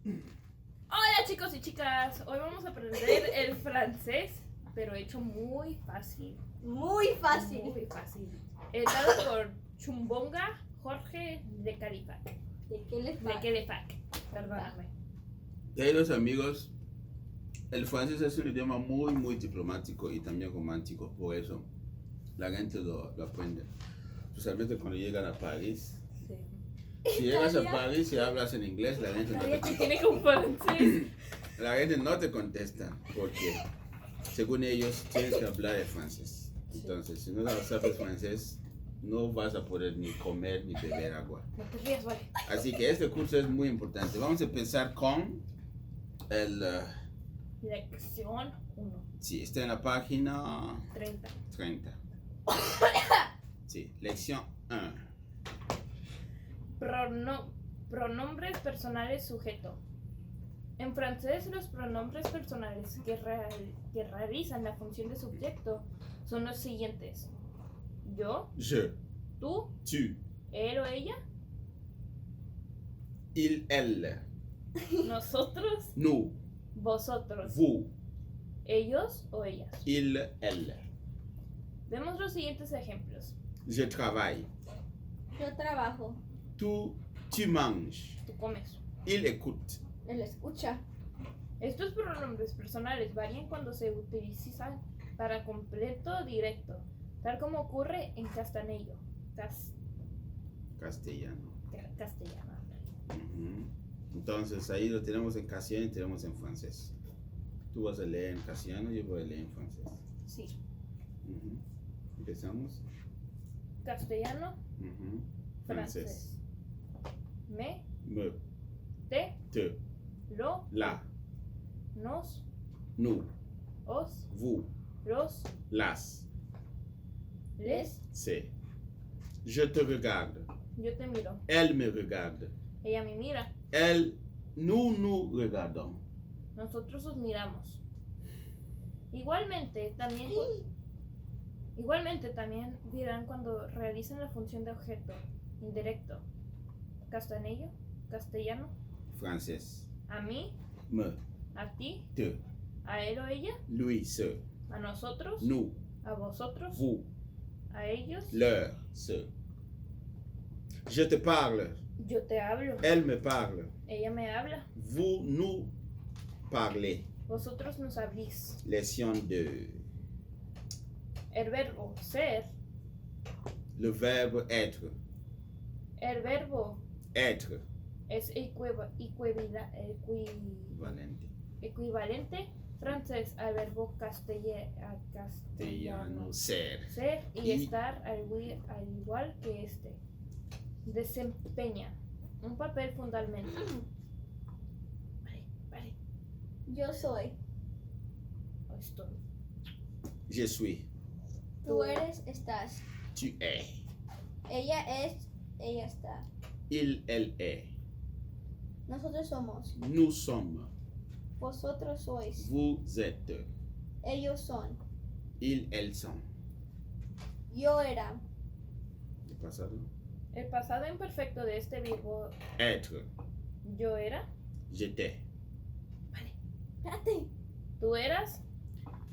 Hola chicos y chicas, hoy vamos a aprender el francés, pero hecho muy fácil. Muy fácil. Muy fácil. Dado por Chumbonga Jorge de Califac. ¿De qué le De falta? Califac, perdóname. Queridos amigos, el francés es un idioma muy diplomático y también romántico, por eso la gente lo aprende. Especialmente cuando llegan a París. Sí. Si llegas a París y hablas en inglés, la gente Nadie te tiene con francés. no te contesta porque, según ellos, tienes que hablar de francés. Entonces, si no sabes francés, no vas a poder ni comer ni beber agua. No te rías, vale. Así que este curso es muy importante. Vamos a empezar con el... Lección 1, sí, está en la página 30. 30. Sí, lección 1. Pronombres personales sujeto. En francés, los pronombres personales que realizan la función de subjecto son los siguientes: yo, Je, tú, tu, él o ella, il, elle, nosotros, nous, vosotros, vous, ellos o ellas. il, elle. Vemos los siguientes ejemplos. Je travaille. Yo trabajo. Tu manges. Tú comes. Il écoute. Él escucha. Estos pronombres personales varían cuando se utilizan para completo directo, tal como ocurre en castellano. Castellano. Castellano. Ujú. Entonces ahí lo tenemos en castellano y tenemos en francés. Tú vas a leer en castellano y yo voy a leer en francés. Sí. Ujú. Empezamos. Castellano, Ujú. francés. Me, Me, te, te, lo, la, nos, nous, os, vous, los, las, les. c'est. Je te regarde. Yo te miro. Elle me regarde. Ella me mira. Nous regardons. Nosotros os miramos. Igualmente también dirán cuando realizan la función de objeto indirecto. Castellano, Francés. a mí, Me, a ti, te, a él o ella, lui, ce, a nosotros, nous, a vosotros, vous, a ellos. leur, ce. Je te parle. Yo te hablo. Elle me parle. Ella me habla. Vous nous parlez. Vosotros nos hablís. Leçon 2. El verbo ser, Le verbe être. el verbo Être. es Valente. equivalente francés al verbo castellano. Ser. Ser y Y- estar al igual que este. Desempeña un papel fundamental. Vale. Yo soy. Ahí estoy. Je suis. Tú eres, estás. Tu es. Ella es, ella está. Il, elle est. Nosotros somos. Nous sommes. Vosotros sois. Vous êtes. Ellos son. Ils, elles sont. Yo era. ¿Qué pasado? El pasado imperfecto de este verbo Être. yo era, J'étais. Espérate. tú eras,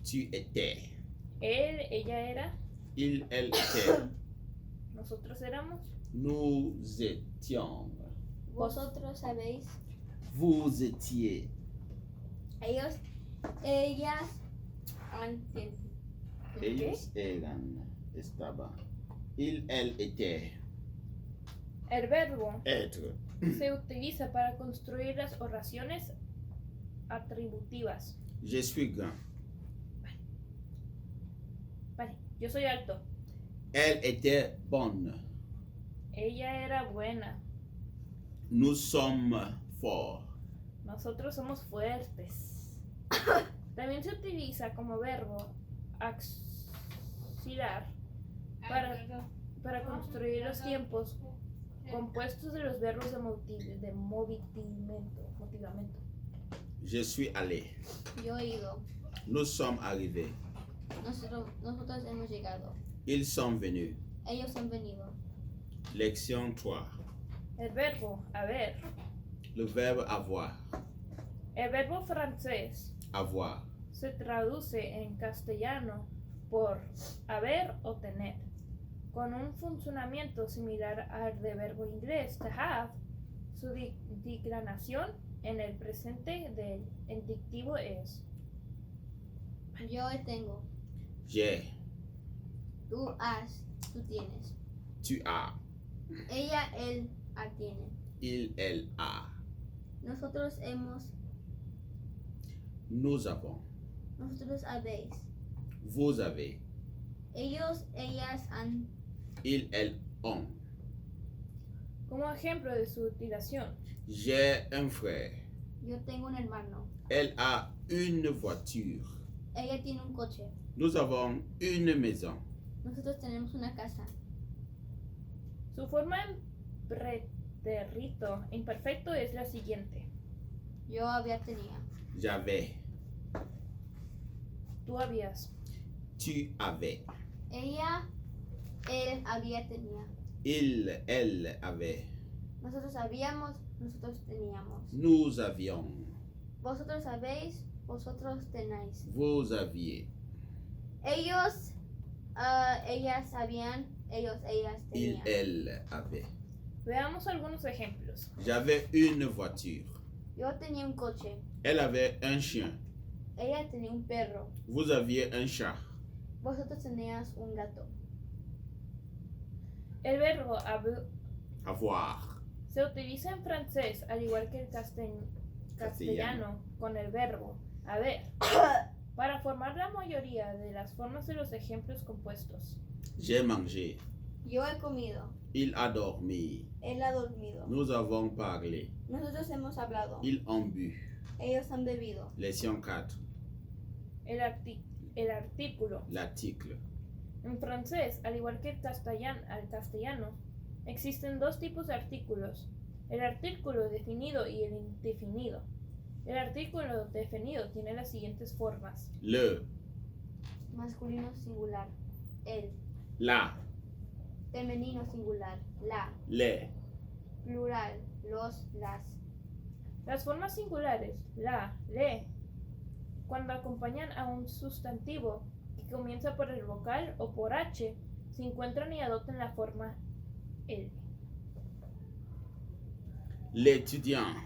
Tu étais. él, ella era, Il, elle était. nosotros éramos, Nous étions. Vosotros sabéis. Vous étiez. Ellos, ellas. Antes. Ellos eran. Estaban. Il, elle était. el verbo Être. se utiliza para construir las oraciones atributivas. Je suis grand. Vale, yo soy alto, Elle était bonne. ella era buena, Nous sommes forts. nosotros somos fuertes. También se utiliza como verbo auxiliar para construir los tiempos compuestos de los verbos de motivamento. Je suis allé. Yo he ido. Nous sommes arrivés. Nosotros hemos llegado. Ils sont venus. Ellos han venido. Lection 3. El verbo haber Le verbe avoir. El verbo francés avoir, se traduce en castellano por haber o tener, con un funcionamiento similar al de verbo inglés to have. Su declinación en el presente del indicativo es Yo tengo. j'ai, Tú has. Tú tienes. tu as, Ella, él, tiene. il, elle a, Nosotros hemos. nous avons, Nosotros habéis. vous avez, Ellos, ellas han. ils, elles ont. como ejemplo de su utilización. J'ai un frère. Yo tengo un hermano. Elle a une voiture. Ella tiene un coche. Nous avons une maison. Nosotros tenemos una casa. Su forma en pretérito imperfecto es la siguiente. Yo había tenía. J'avais. Tú habías. Tu avais. Ella, él había tenía. Il, elle avait. Nosotros habíamos, nosotros teníamos. Nous avions. Vosotros sabéis, vosotros tenéis. Vous aviez. Ellos, ellas sabían, ellos, ellas Il, tenían. elle avait. Veamos algunos ejemplos. J'avais une voiture. Yo tenía un coche. Elle avait un chien. Ella tenía un perro. Vous aviez un chat. Vosotros tenías un gato. El verbo Avoir. se utiliza en francés al igual que el castellano con el verbo haber para formar la mayoría de las formas de los ejemplos compuestos. J'ai mangé. Yo he comido. Il a dormi. Él ha dormido. Nous avons parlé. Nosotros hemos hablado. Ils ont bu. Ellos han bebido. Leçon 4. El artículo. L'article. En francés, al igual que el castellano, existen dos tipos de artículos, el artículo definido y el indefinido. El artículo definido tiene las siguientes formas. Le. Masculino singular. Él. La. Femenino singular. La. Les. Plural. Los, las. Las formas singulares, la, le, cuando acompañan a un sustantivo que comienza por el vocal o por H, se encuentran y adoptan la forma el. L'étudiant.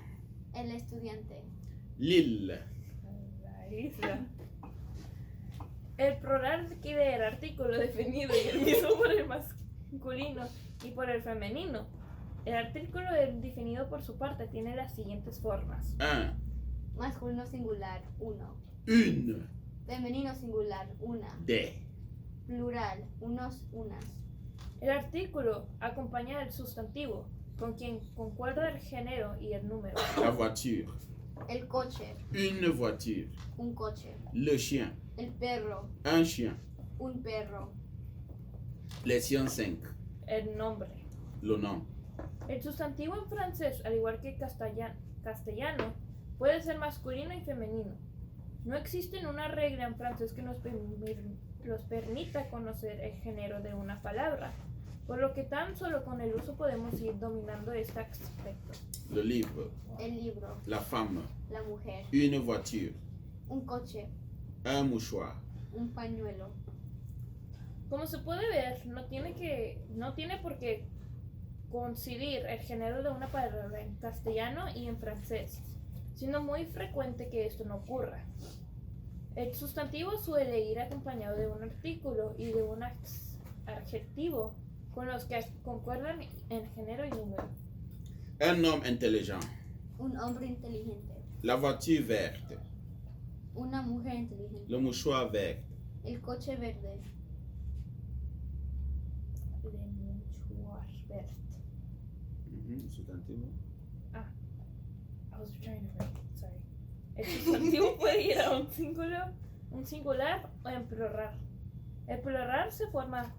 El estudiante. L'île. La isla. El plural quiere el artículo definido y el mismo por el masculino y por el femenino. El artículo definido por su parte tiene las siguientes formas. Un. Masculino singular. Uno. Une. Femenino singular. Una. Des. Plural. Unos, unas. El artículo acompaña al sustantivo, con quien concuerda el género y el número. La voiture. El coche. Une voiture. Un coche. Le chien. El perro. Un chien. Un perro. Leçon 5. El nombre. Le nom. El sustantivo en francés, al igual que castellano, puede ser masculino y femenino. No existe una regla en francés que nos permita conocer el género de una palabra, por lo que tan solo con el uso podemos ir dominando este aspecto. Le livre. El libro. La femme. La mujer. Une voiture. Un coche. Un mouchoir. Un pañuelo. Como se puede ver, no tiene por qué coincidir el género de una palabra en castellano y en francés, siendo muy frecuente que esto no ocurra. El sustantivo suele ir acompañado de un artículo y de un adjetivo con los que concuerdan en género y número. Un homme intelligent. Un hombre inteligente. La voiture verte. Una mujer inteligente. Le mouchoir vert. El coche verde. Le mouchoir vert. Sustantivo. I was trying to write, sorry. El sustantivo puede ir a un singular o en plural. El plural se forma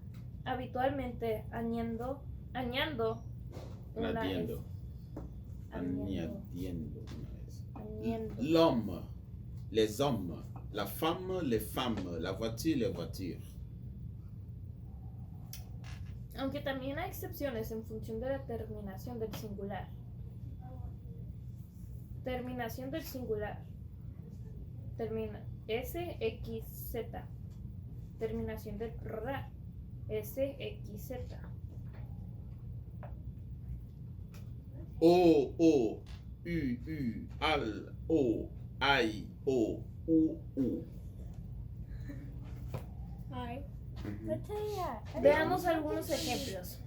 habitualmente añadiendo una Añadiendo. Añadiendo. Añadiendo una vez. Añadiendo. L'homme. Les hommes. La femme, les femmes. La voiture, les voitures. Aunque también hay excepciones en función de la terminación del singular. Terminación del singular. Termina SXZ. Terminación del plural. SXZ. O, U, al, O, ai, O, U. Ay. Veamos algunos ejemplos.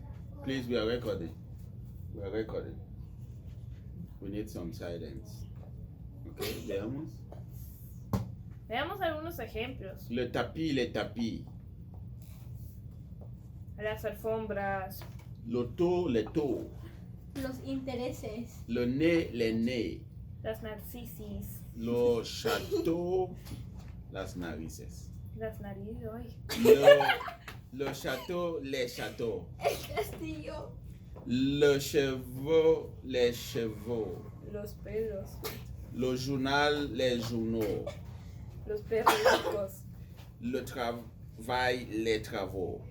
Please, we are recording. We are recording. We need some silence. Okay, veamos. Veamos algunos ejemplos. Le tapis. Las alfombras. Le taux. Los intereses. Le nez, les nez. Las narcisis. Le château, las narices. Las narices. Ay. Le château, les châteaux. El castillo. Le chevaux, les chevaux. Los pelos. Le journal, les journaux. Los perritos. Le travail, les travaux.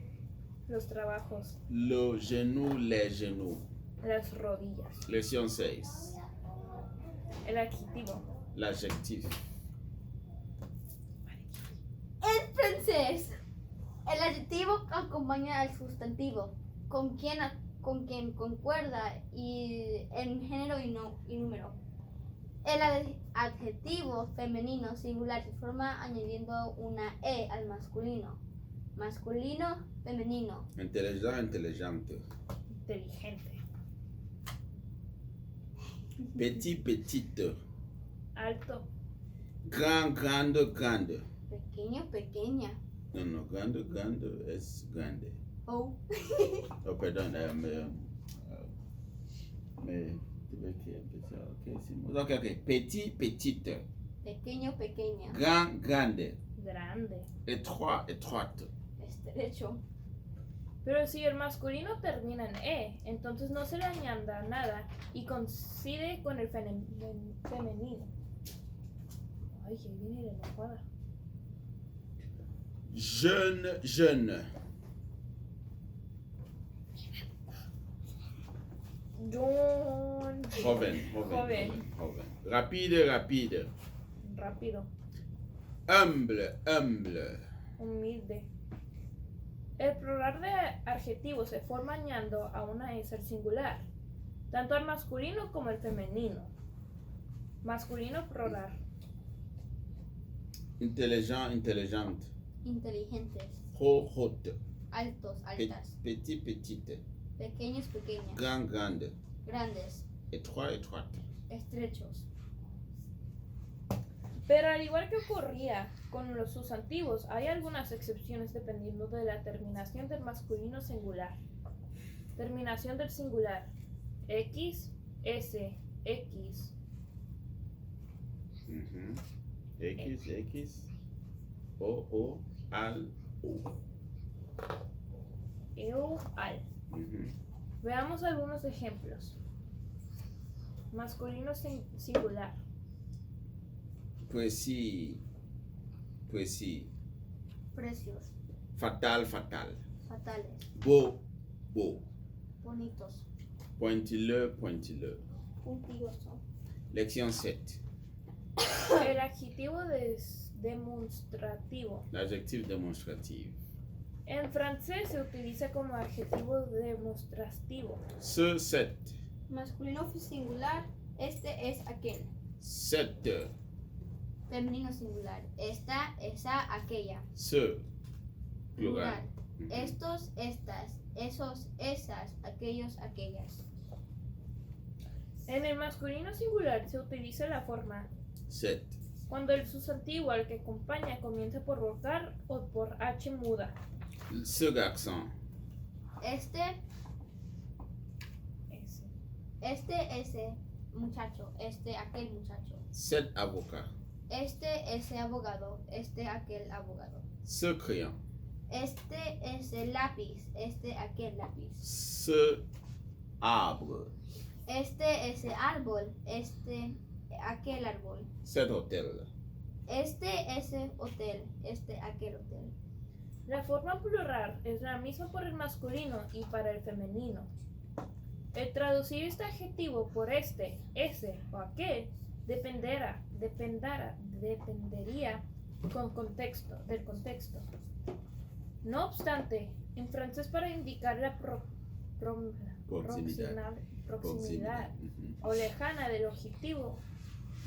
Los trabajos. Le genou, les genoux. Las rodillas. Leçon 6. El adjetivo. L'adjectif. En francés. El adjetivo acompaña al sustantivo, con quien concuerda y en género y número. El adjetivo femenino singular se forma añadiendo una E al masculino. Masculino, femenino. Intelligent, intelligente. Inteligente. Petit, petite. Alto. Grand, grande, grande. Pequeño, pequeña. No, grande, grande es grande. Oh. Oh, perdón, tuve que empezar. Ok. Petit, petite. Pequeño, pequeña. Grand, grande. Grande. Étroit, étroite. Estrecho. Pero si el masculino termina en E, entonces no se le añada nada y coincide con el femenino. Ay, que viene la enojada. Jeune, jeune. Joven. Rapide, rapide. Rápido. Humble, humble. Humilde. El plural de adjetivo se forma añadiendo a una S al singular, tanto al masculino como al femenino. Masculino plural. Intelligent, intelligente. Inteligentes. Haut, haute. Altos, altas. Petit, petite. Pequeños, pequeñas. Grand, grande. Grandes. Étroit, étroite. Estrechos. Pero al igual que ocurría con los sustantivos, hay algunas excepciones dependiendo de la terminación del masculino singular. Terminación del singular. X, S, X. X, O, al, O. Eu, al. Veamos algunos ejemplos. Masculino singular. Poésie. Precios. Fatal, fatal. Fatales. Beau. Bonitos. Pointilleux. Puntilloso. Lection 7. El adjetivo demostrativo. L'adjectif démonstratif. En francés se utiliza como adjetivo demostrativo. Ce, 7. Masculino singular. Este es aquel. 7. Femenino singular. Esta, esa, aquella. Ce. Plural. Estos, estas. Esos, esas. Aquellos, aquellas. En el masculino singular se utiliza la forma 7. cuando el sustantivo al que acompaña comienza por vocal o por H muda. Ce garçon. Ese muchacho. Aquel muchacho. 7 avocats. Ese abogado. Aquel abogado. Ce crayon. Ese lápiz. Aquel lápiz. Ce arbre. Ese árbol. Aquel árbol. Cet hôtel. Ese hotel. Aquel hotel. La forma plural es la misma por el masculino y para el femenino. El traducir este adjetivo por ese o aquel dependería del contexto. No obstante, en francés para indicar la proximidad o lejana del objetivo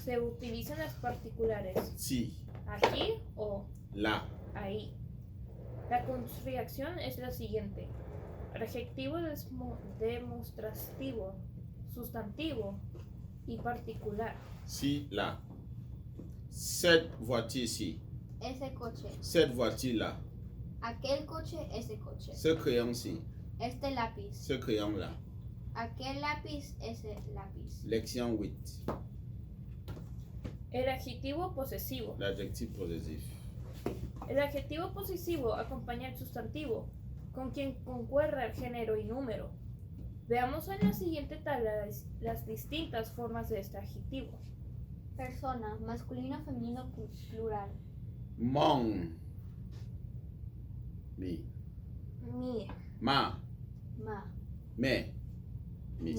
se utilizan las particulares Si, aquí o là, ahí. La construcción es la siguiente: adjetivo demostrativo, sustantivo y particular. si, là. Cette voiture-ci, Ese coche. cette voiture-là. Aquel coche, ese coche. Ce crayon-ci, Este lápiz. ce crayon-là. Aquel lápiz, ese lápiz. Lection 8. El adjetivo posesivo. L'adjectif possessif. El adjetivo posesivo acompaña al sustantivo, con quien concuerda el género y número. Veamos en la siguiente tabla las distintas formas de este adjetivo. Persona, masculino, femenino, plural. Mon. Mi. Mi, Ma. Ma. Me. Mis.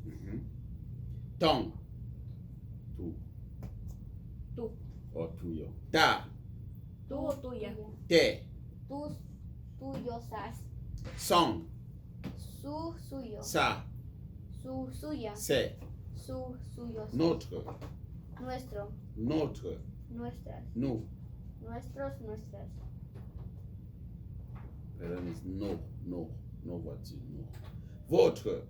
mis, Ton. Tu. tú, O tuyo. Ta. tú o tuya. Te. Tus, tuyo, sas. Son. Su, suyo. Sa. Su, suya. C'est. Su, suyo. Sas. Notre. Nuestro. Notre. Nuestras. Nous. Nuestros, nuestras. Pardon, it's no. No. No voiture. No. Votre.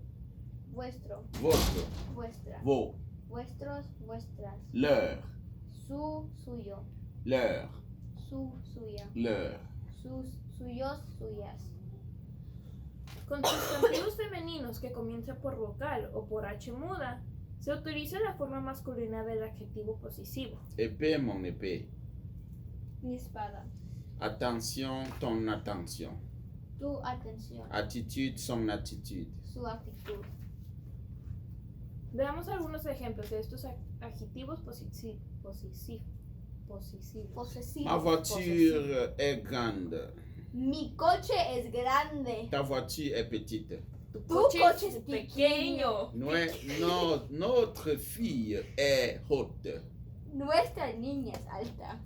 Vuestro. Votre. Vuestra. Vos. Vuestros, vuestras. Leur. Su, suyo. Leur. Su, suya. Leur. Sus, suyos, suyas. Con sustantivos femeninos que comienzan por vocal o por H muda, se utiliza la forma masculina del adjetivo posesivo. Épée, mon épée. Mi espada. Attention, ton attention. Tu atención. Attitude, son attitude. Su actitud. Veamos algunos ejemplos de estos adjetivos posesivos. Posesivo. Ma voiture est grande. Mi coche es grande. Ta voiture est petite. Tu coche es pequeño. Notre fille est haute. Nuestra niña es alta.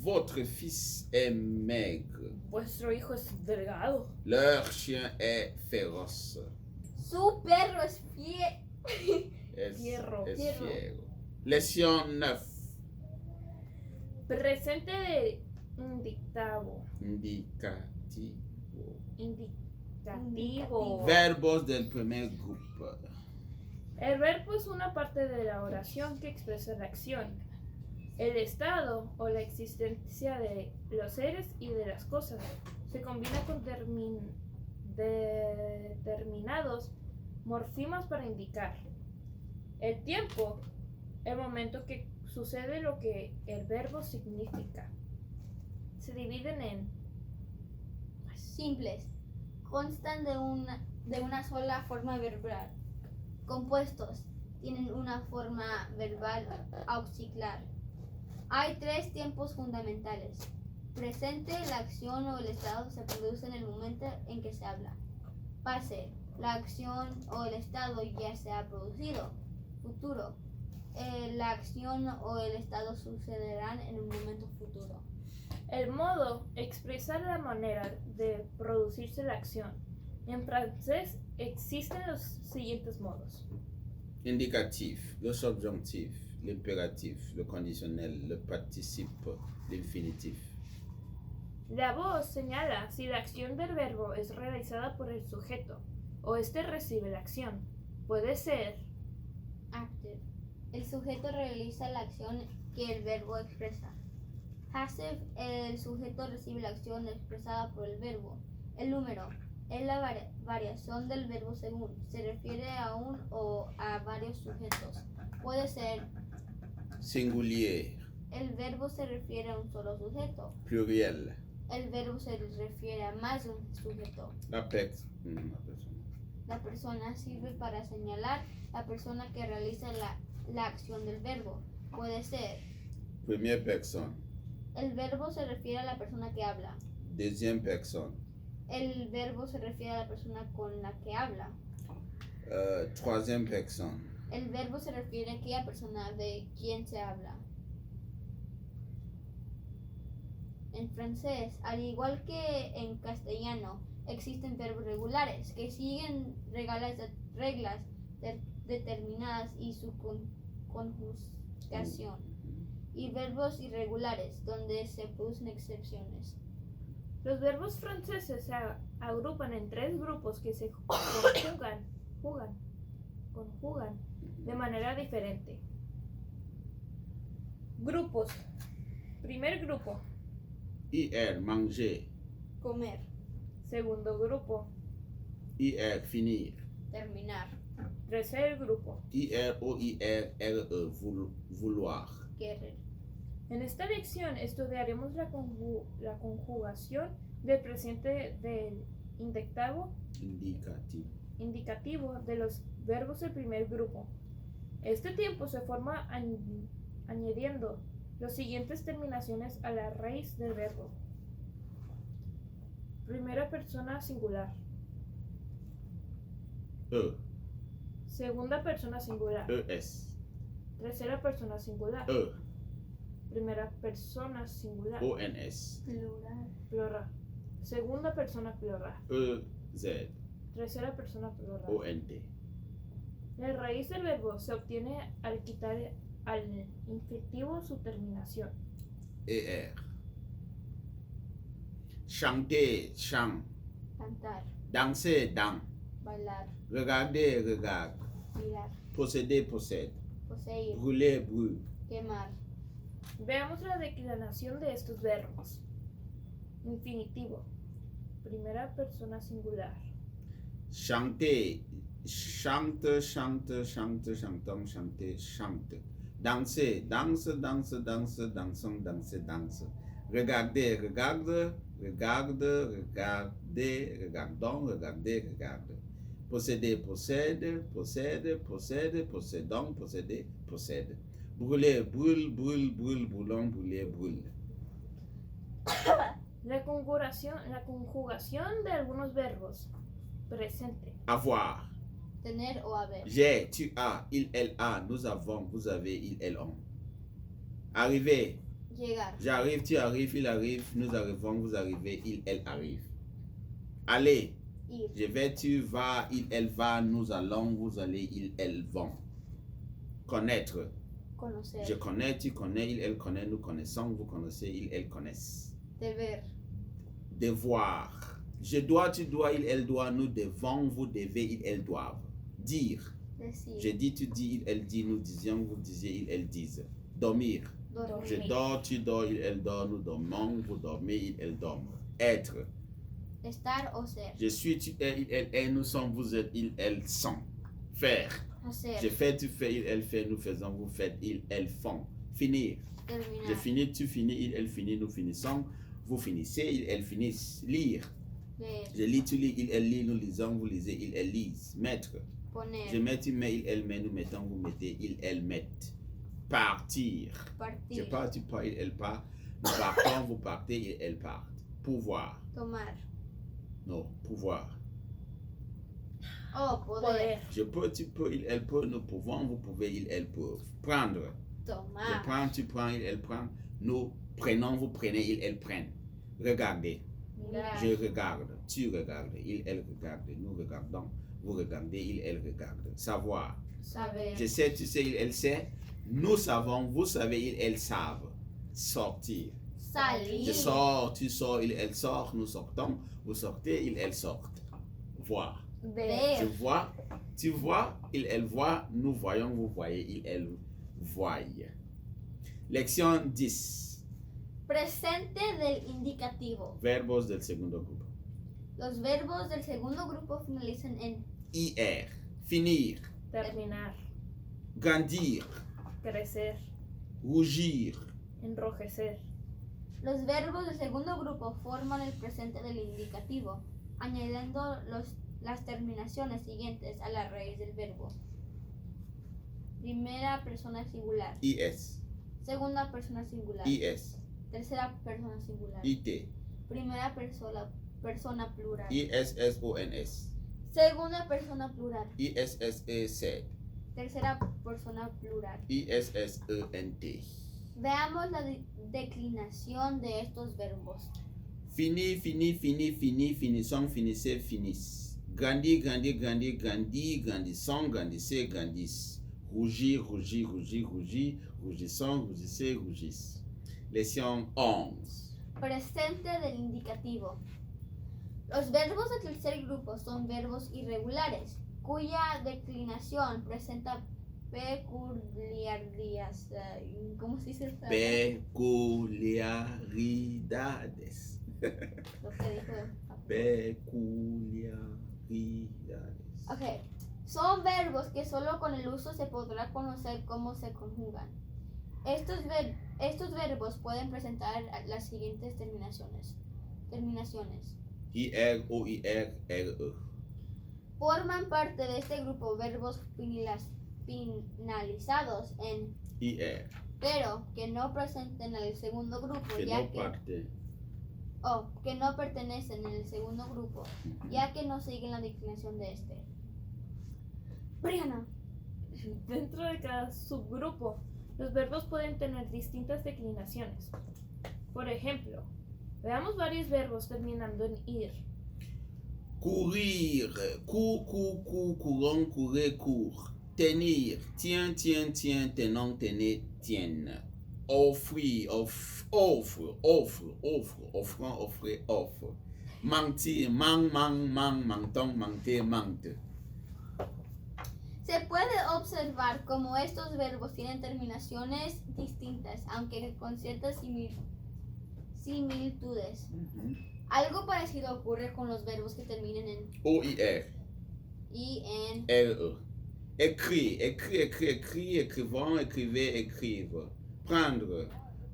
Votre fils est maigre. Vuestro hijo es delgado. Leur chien est féroce. Su perro es Fierro. Es Fierro. fiero. Lection 9. Presente de indicativo. Indicativo. Verbos del primer grupo. El verbo es una parte de la oración que expresa la acción, el estado o la existencia de los seres y de las cosas. Se combina con determinados morfimas para indicar el tiempo, el momento que sucede lo que el verbo significa. Se dividen en Simples. Constan de una sola forma verbal. Compuestos. Tienen una forma verbal auxiliar. Hay tres tiempos fundamentales. Presente, la acción o el estado se produce en el momento en que se habla. Pase, la acción o el estado ya se ha producido. Futuro, la acción o el estado sucederán en un momento futuro. el modo, expresa la manera de producirse la acción. En francés existen los siguientes modos: Indicatif, le subjonctif, l'impératif, le conditionnel, le participe, l'infinitif. la voz señala si la acción del verbo es realizada por el sujeto o éste recibe la acción. Puede ser Active. El sujeto realiza la acción que el verbo expresa. Passive. El sujeto recibe la acción expresada por el verbo. El número es la variación del verbo según. Se refiere a un o a varios sujetos. Puede ser. Singulier, El verbo se refiere a un solo sujeto. pluriel, El verbo se refiere a más de un sujeto. la persona. La persona sirve para señalar la persona que realiza la acción del verbo. Puede ser. Première personne, El verbo se refiere a la persona que habla. deuxième personne, El verbo se refiere a la persona con la que habla. troisième personne, El verbo se refiere a aquella persona de quien se habla. En francés, al igual que en castellano, existen verbos regulares que siguen reglas determinadas y su conjugación, y verbos irregulares, donde se producen excepciones. Los verbos franceses se agrupan en 3 grupos que se conjugan de manera diferente. Grupos. Primer grupo. Ir, manger. Comer, Segundo grupo. Ir, finir. terminar, Tercer grupo. Ir, vouloir. querer. En esta lección estudiaremos la conjugación del presente del indicativo de los verbos del primer grupo. Este tiempo se forma añadiendo las siguientes terminaciones a la raíz del verbo. Primera persona singular. Segunda persona singular. Es. Tercera persona singular. Primera persona singular. ONS. Plural. Plural. Segunda persona plural. EZ. Tercera persona plural. ONT. La raíz del verbo se obtiene al quitar al infinivo su terminación. ER. Chanter, chant. Cantar, Danser, dans. bailar, Regarder, regarde. mirar, Posséder, possède. poseer, Brûler, brûle. quemar. Veamos la declinación de estos verbos. Infinitivo. Primera persona singular. Chanter, chante, chante, chante, chantant, chanter, chante. Danser, danse, danse, danse, dansant, danser, danse. Regarder, regarde, regarde, regarder, regardons, regarder, regarde. Posséder, possède, possède, possède, possédons, posséder, possède. Brûler, brûle, brûle, brûle, brûlons, brûler, brûle. La conjugación de algunos verbos. Presente. Avoir. Tener o haber. J'ai, tu as, il, elle a, nous avons, vous avez, il, elle ont. Arriver. Llegar, J'arrive, tu arrives, il arrive, nous arrivons, vous arrivez, il, elle arrive. Aller. ir, Je vais, tu vas, il, elle va, nous allons, vous allez, il, elles vont. Connaître. conocer, Je connais, tu connais, il, elle connaît, nous connaissons, vous connaissez, il, elles connaissent. deber, Devoir. Je dois, tu dois, il, elle doit, nous devons, vous devez, il, elles doivent. Dire. decir, Je dis, tu dis, il, elle dit, nous disions, vous disiez, il, elles disent. Dormir. dormir, Je dors, tu dors, il, elle dort, nous dormons, vous dormez, il, elle dorment. Être. estar o ser, Je suis, tu es, il, elle est, nous sommes, vous êtes, il, elles sont. Faire. hacer, Je fais, tu fais, il, elle fait, nous faisons, vous faites, il, elles font. Finir. terminar, Je finis, tu finis, il, elle finit, nous finissons, vous finissez, il, elles finissent. Lire. leer, Je lis, tu lis, il, elle lit, nous lisons, vous lisez, il, elles lisent. Mettre. poner, Je mets, tu mets, il, elle met, nous mettons, vous mettez, il, elles mettent. Partir. Je partir, pars, tu pars, il, elle part. Nous partons, vous partez, il, elle part. Pouvoir. tomar, Non, pouvoir. o poder, Poder. Je peux, tu peux, il, elle peut, nous pouvons, vous pouvez, il, elle peuvent. Prendre. Je tomar, prends, tu prends, il, elle prend. Nous prenons, vous prenez, il, elle prennent. Regarder. mirar, Je regarde, tu regardes, il, elle regarde, nous regardons, vous regardez, il, elle regarde. Savoir. saber, Je sais, tu sais, il, elle sait. Nous savons, vous savez, il, elles savent. Sortir. salir, Je sors, tu sors, il, elle sort, nous sortons, vous sortez, il, elle sortent. Voir. Ver. Je vois, tu vois, il, elle voit, nous voyons, vous voyez, il, elle voient. Lección 10. presente del indicativo. Verbos del segundo grupo. Los verbos del segundo grupo finalizan en Ir. Finir. Terminar. Grandir. Crecer. Rougir. Enrojecer. los verbos del segundo grupo forman el presente del indicativo, añadiendo las terminaciones siguientes a la raíz del verbo. Primera persona singular. IS. Segunda persona singular. IS. Tercera persona singular. IT. Primera persona plural. ISSONS. Segunda persona plural. ISSEZ. tercera persona plural. ISSENT. Veamos la declinación de estos verbos. Fini, fini, fini, fini, finissons, finissez, finissent. Grandi, grandi, grandi, grandi, grandissons, grandissez, grandissent. Rougir, rougir, rougir, rougir, rougissons, rougissez, rougissent. Leçon 11. Presente del indicativo. Los verbos del tercer grupo son verbos irregulares, cuya declinación presenta peculiaridades. ¿Cómo se dice esta? Peculiaridades. Lo que dijo. Peculiaridades. Ok. Son verbos que solo con el uso se podrá conocer cómo se conjugan. Estos verbos pueden presentar las siguientes terminaciones. IR, OIR, RE. Forman parte de este grupo verbos finalizados en IR. pero que no presenten al segundo grupo, Que ya no parte. que no pertenecen en el segundo grupo, ya que no siguen la declinación de este. Brianna. Dentro de cada subgrupo, los verbos pueden tener distintas declinaciones. Por ejemplo, veamos varios verbos terminando en ir. Courir, cours, cours, cours, courons, courez, cours. Tenir, tiens, tiens, tiens, tenons, tenez, tiennent. Offrir, offre, offre, offrant, offrez, offre. Mentir, mang, mentons, mentez, mente. Se puede observar cómo estos verbos tienen terminaciones distintas, aunque con ciertas similitudes. Algo parecido ocurre con los verbos que terminan en OIR. y en RE. Écrit, écrit, écrit, écrit, écrivons, écrivez, écrivent. Prendre,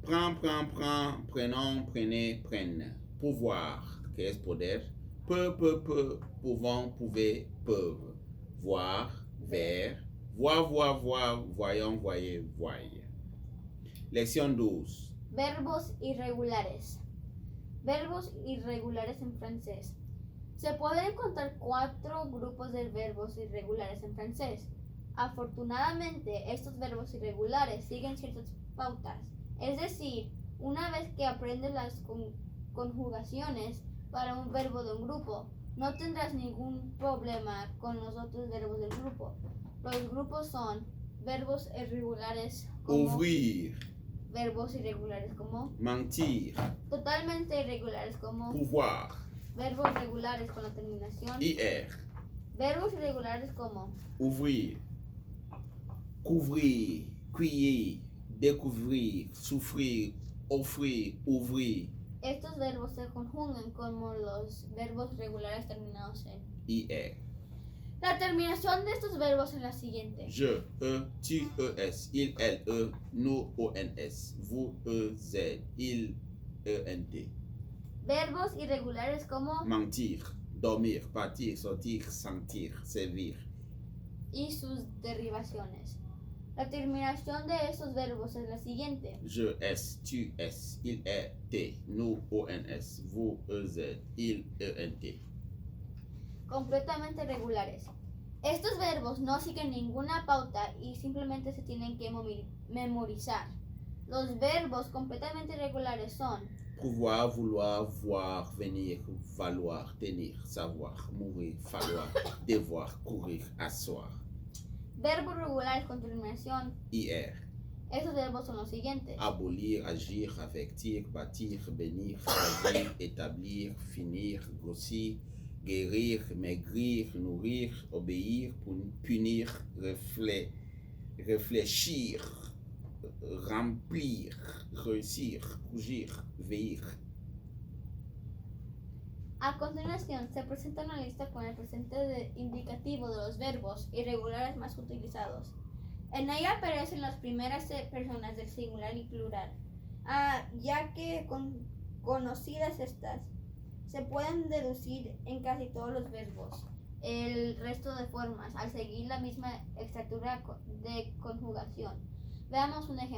prend, prend, prend, prenons, prenez, prennent. Pouvoir, que es poder. Peut, pouvons, pouvez, peuvent. Voir, ver. Voir, voir, voir, voyons, voyez, voyez. Lección 12. verbos irregulares. Verbos irregulares en francés. Se pueden encontrar 4 grupos de verbos irregulares en francés. Afortunadamente, estos verbos irregulares siguen ciertas pautas. Es decir, una vez que aprendes las conjugaciones para un verbo de un grupo, no tendrás ningún problema con los otros verbos del grupo. Los grupos son verbos irregulares como Ouvrir, verbos irregulares como mentir, totalmente irregulares como pouvoir. verbos regulares con la terminación IR. verbos irregulares como Ouvrir, couvrir, crier, découvrir, souffrir, offrir, ouvrir. estos verbos se conjugan como los verbos regulares terminados en IR. la terminación de estos verbos es la siguiente. Je, tu, es, il, elle, nous, ons, vous, z, il, ent. Verbos irregulares como Mentir, dormir, partir, sortir, sentir, servir. y sus derivaciones. La terminación de estos verbos es la siguiente. Je, es, tu, es, il, t, nous, ons, vous, z, il, ent. Completamente regulares. Estos verbos no siguen ninguna pauta y simplemente se tienen que memorizar. Los verbos completamente regulares son Pouvoir, vouloir, voir, venir, valoir, tenir, savoir, mourir, falloir, devoir, courir, asseoir. verbos regulares con terminación. IR. Estos verbos son los siguientes. Abolir, agir, affectir, bâtir, bénir, choisir, établir, finir, grossir, guérir, maigrir, nourrir, obéir, punir, réfléchir, remplir, réussir, rougir, veillir. A continuación se presenta una lista con el presente indicativo de los verbos irregulares más utilizados. En ella aparecen las primeras personas del singular y plural. Ya que conocidas estas, se pueden deducir en casi todos los verbos el resto de formas al seguir la misma estructura de conjugación. Veamos un ejemplo.